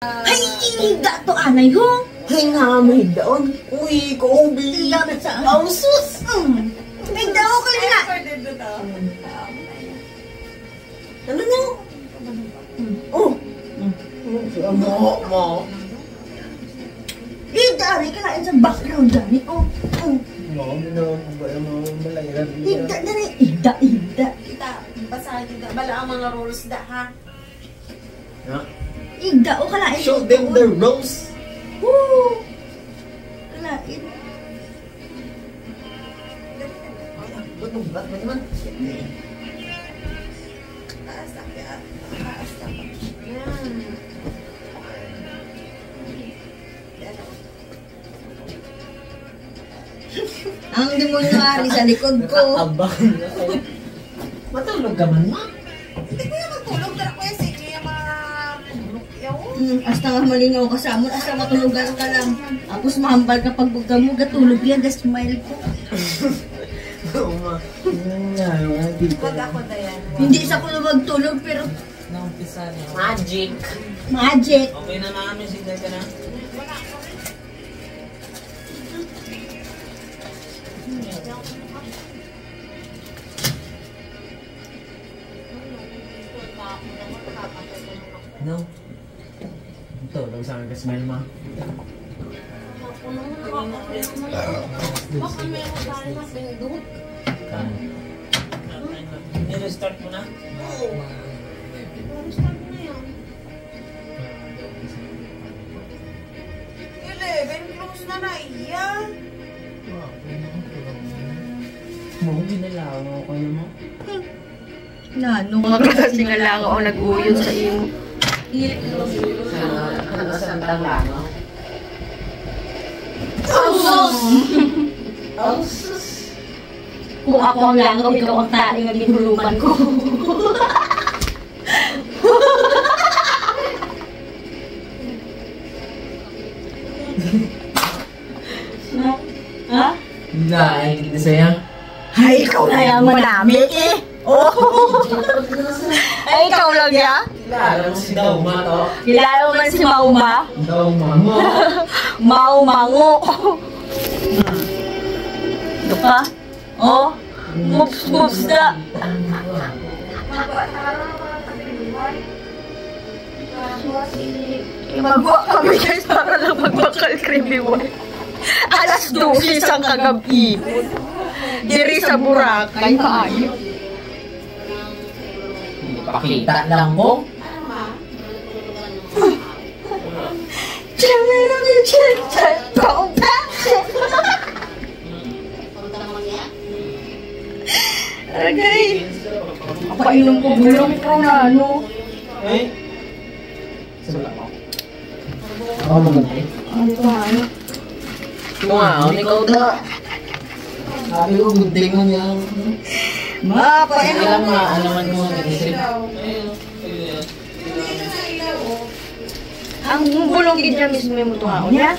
Hay, higda to anay ho. Hay nga, may daon. Uy, ko ubi. Lapit sa Ang sus. Higda ho ka na. Ano nga? Oh. Mo. Higda, rin ka na sa background dani. Oh. Higda na rin. Higda. Kita, basahin kita. Bala ang mga rules da, ha? Higda o kalain. Show them the rules. Woo! Kalain. Ba't naman? Ang demonyo ari sa likod ko. Abang na kayo. Matulog ka man, ma? Hindi ko yung matulog. Dara ko yung sige yung mga yaw. Hasta nga malingaw ka sa amon. Hasta matulugan ka lang. Tapos mahambal ka pag buga mo. Gatulog yan. The smile ko. Oo, ma. Wag ako, Dayan. Hindi isa ko na magtulog pero Naumpisa niya. Magic. magic. Okay na mami, sige ka na. No. Ito, daw sa akin ka-smile, ma. I-restart mo na? Close na na, iya. Mo, ginalaw mo kayo mo. Nano ka kasi nga lang ako nag-uyon sa iyo. Saan lang, no? Kung ako ang langaw, ikaw ang tali nga ginuluman ko. Ha? Ay, kita sayang. Ay, ikaw na yung manamit eh. Oh. Ay, ikaw lang ya? Kilala mo si Dauma to? Kilala mo man si Mauma? Dauma mo. Maumango. Ito ka? Oh, moves na. Magwa kami guys para lang magbakal creamy white. Alas 12 sang kagabi. Diri sa Boracay. Maayo. Pakita lang mo. Agay. Papainom ko bulong ko na ano. Eh? Sabla mo. Ako maganda. Ano ito ano? Wow, ikaw na. Sabi ko, good day mo niya. Mapainom. Alam nga, alaman mo. Ang bulong gidya mismo yung mutungaon niya.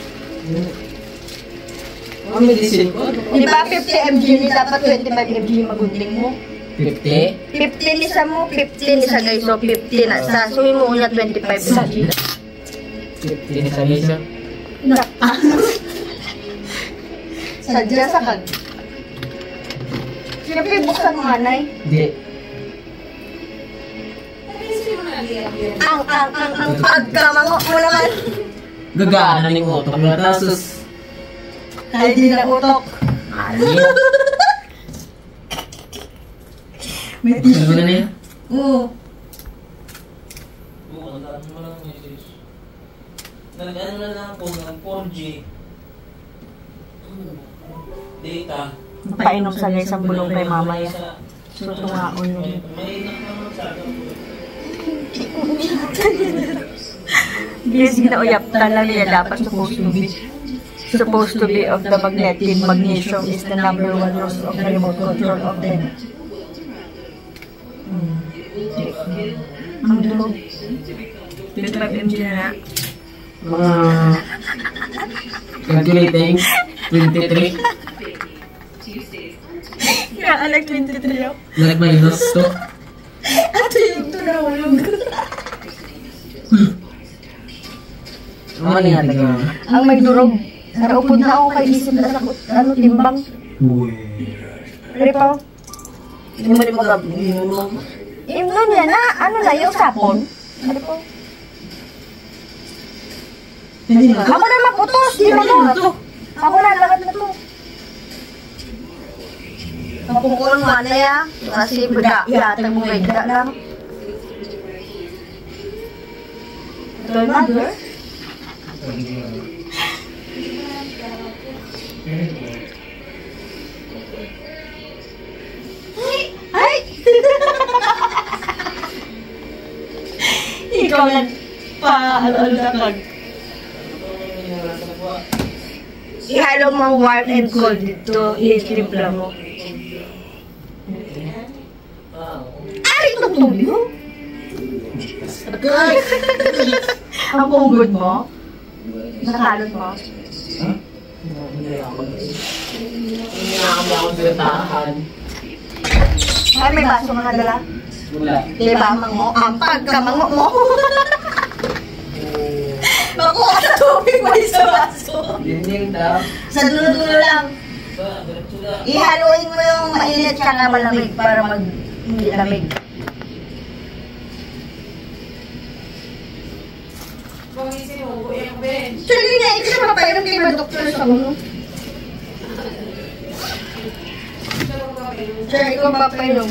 Ang medicine ko? Di ba 50 mg ni dapat 25 mg magundling mo? 50? 15 isa mo, 15 isa guys. So 15 na sa. So mo niya 25 mg. 50 sa mesa. Sadya sa kag. Siyempre buksan mo anay. Hindi. Ang pagkamango mo naman. Gagana ng utok na tasos. Ay di na utok. Ayun. May Ano tissue. na niya? Oo. Nag-ano mo lang message. Nag-ano na lang ako ng 4G. Data. Painom sa guys ang bulong kay mamaya. So tungaon yun. May naman sa akin. Guys, ginauyap lang niya dapat supposed to be of the magnetic magnesium is the number one loss of the remote control of them. Ang dulog. 25 mg na. Calculating. 23. Kaya anak 23 ako. Like minus 2. Ito yung tunawalog. Ano nga tayo? Ang may durog. Naraupod na ako kay isip na sa timbang. Ripaw. Hindi mo rin mag-abli mo. Imnon yan na, ano na yung sapon? Ripaw. Hindi na. Ako na maputos, di mo to. Ako na, lagat na to. Mapungkulong mana ya, kasi ihatag mo ganda lang. Ito na, girl. Ay! Ikaw lang ano na kag. Ihalo mo ang warm and cold dito, i-triple mo. Ay, tugtog mo? Agay! Ang punggod mo? Nakalot mo? Hindi ako. Hindi ako sa tahan. Ay, may baso ka nadala? Wala. Diba, mango? Ampag ka, mango mo. Makuha sa tubig mo sa baso. Dinding daw. Sa dulo-dulo lang. Ihaluin mo yung mainit tsaka malamig para hindi lamig. Pangisin mo, kuya ko, Ben. Actually, na-extra papayram kay mga doktor sa ulo. Sir, ikaw papayram.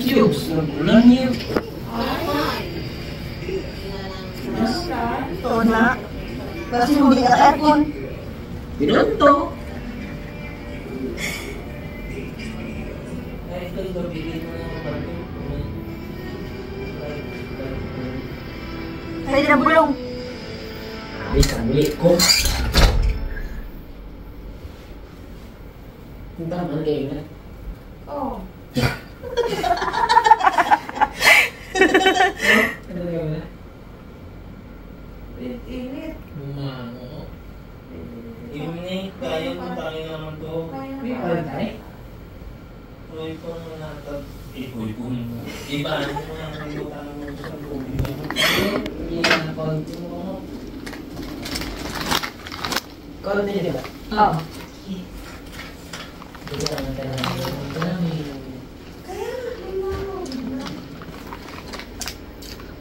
Diyos, nagulan niyo. Ito na. Kasi hindi ka aircon. Pinunto. Pwede na bulong. Ay, kamili ko. Ang tama kayo na. Oh. Ano kayo na? Init. Mango. Ini kaya mo tayo naman to. Hindi pa rin tayo. Tuloy ko mo natag. Ipoy po mo. Iba ano mo ang lutan mo sa tubig. Hindi na konti mo. Konti niya ba? Oo. Hindi na naman tayo.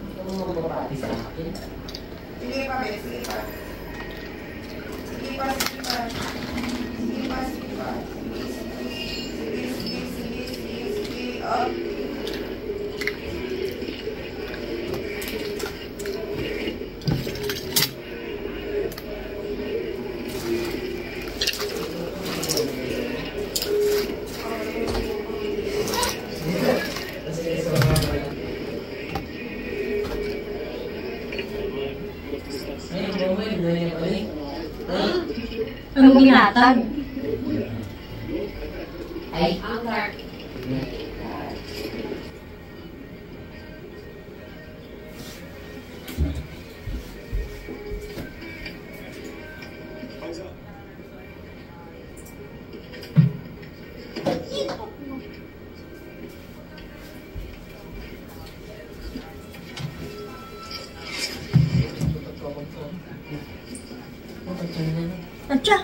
Ano mo mapapati sa akin? Sige pa, Ben. Sige pa. Sige pa, sige pa. Sige pa, sige pa. Sige, sige, sige, sige, sige, sige. Up. Ay, bumay, ganyan pa rin. Ang binatag. Ay, Ang dark. Atya.